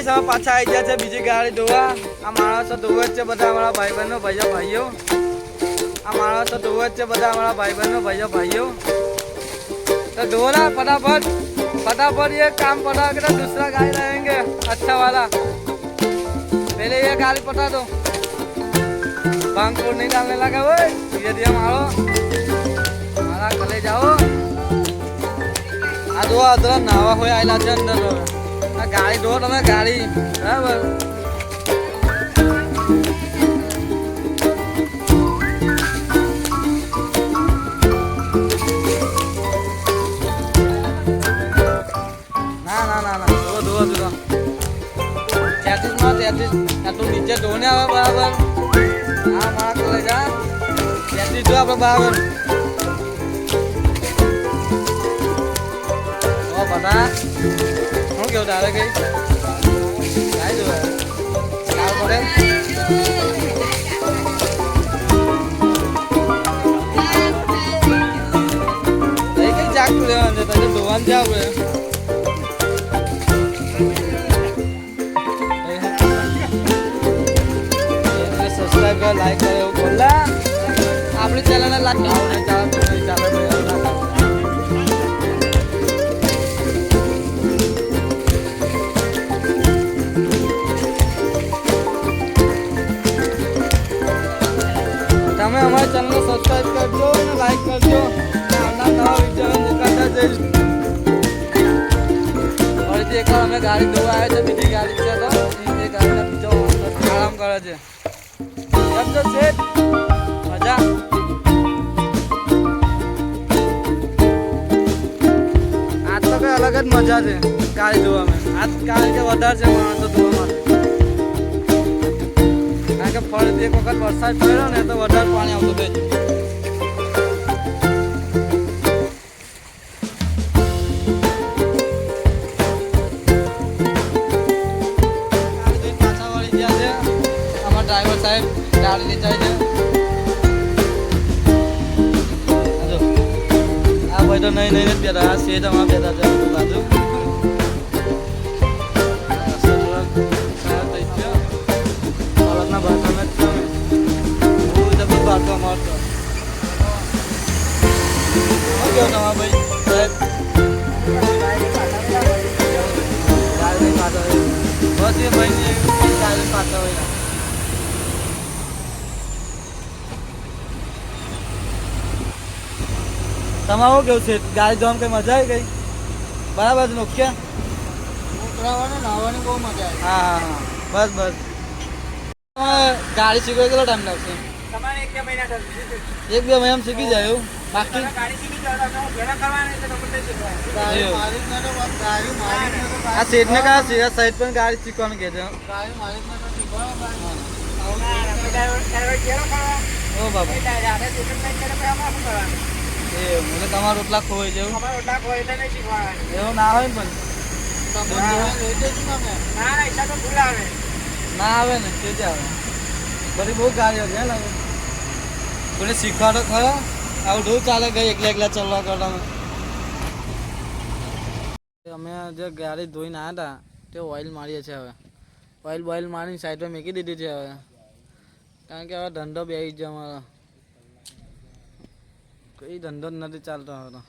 Guys હવે પાછા આવી ગયા છે બીજી ગાડી ધોવા. આ માણસો ધોવે જ છે બધા અમારા ભાઈબંધો ભાઈઓ. આ માણસો ધોવે જ છે બધા અમારા ભાઈબંધો ભાઈઓ. तो धो ना फटाफट ये काम पटा के दूसरा गाड़ी रहेंगे अच्छा वाला. पहले ये गाड़ी पटा दो. भांग को नहीं डालने लगा वो ये दिया मारो मारा कले जाओ. आ दो अदर नावा हो आयला છે અંદર આ ગાડી ધો તમે ગાડી બરાબર. તું નીચે ધોને આવે બરાબર. હા મારા કરે જા ત્યાંથી જો આપણે બરાબર. ઓ બધા શું કેવું તારે કઈ કાંઈ જોવે સારું પડે. કઈ જાગતું રહેવાનું છે તને ધોવાનું છે આપણે. લાઈક કરે એવું બોલા આપણી ચેનલને લાઈક ચાલે તમે અમારી ચેનલને સબસ્ક્રાઈબ કરજો અને લાઈક કરજો. આવનાર નવા વિડીયો દેખાતા જઈશ. ફરીથી એકવાર અમે ગાડી ધોવા આવ્યા છે બીજી ગાડી છે તો એ ગાડીને બીજો આરામ કરે છે. સમજો છે મજા. આજ તો કઈ અલગ જ મજા છે ગાડી ધોવામાં. આજ કારણ કે વધારે છે માણસો ધોવા માટે. કારણ કે ફરીથી એક વખત વરસાદ પડ્યો ને તો વધારે પાણી આવતું થઈ જાય. પાછા વળી ગયા છે અમારા ડ્રાઈવર સાહેબ ગાડી લઈ જાય છે. આ ભાઈ તો નહીં જ બેઠા. આ સેજ અમારા બેઠા છે બાજુ. બાટવા મારતો શું કેવું તમારા ભાઈ સાહેબ ગાડી પાતા હોય બસ એ ભાઈ ગાડી પાતા હોય. તમારું કેવું છે ગાડી જવામાં કઈ મજા આવી ગઈ બરાબર છે નોખ્યા ઉતરાવાની નાહવાની બહુ મજા આવી. હા હા બસ ગાડી શીખવા કેટલો ટાઈમ લાગશે? તમારે 1-2 મહિના થશે. 1-2 મહિનામાં શીખી જાય એવું? બાકી ગાડી શીખી જાય તો ઘેરા કરવાની એટલે તમને શીખવાય. આ સેટને કા છે આ સાઈડ પર ગાડી શીખવાનું કહે છે. ગાડી માલિકને તો શીખવાડો. ઓ બાબા મને તમારા રોટલા ખોવાય છે એવું ના હોય પણ ના આવે ને કે જ આવે. બધી બહુ ગાડીઓ છે ને કોને શીખવાડો ખરો. આવું બહુ ચાલે ગઈ એકલા ચાલવા કરતા. અમે જે ગાડી ધોઈને આવ્યા હતા તે ઓઇલ મારીએ છીએ. હવે ઓઇલ મારીને સાઈડમાં મૂકી દીધી છે હવે. કારણ કે હવે ધંધો બેસી જ અમારો કઈ ધંધો જ નથી ચાલતો હવે તો.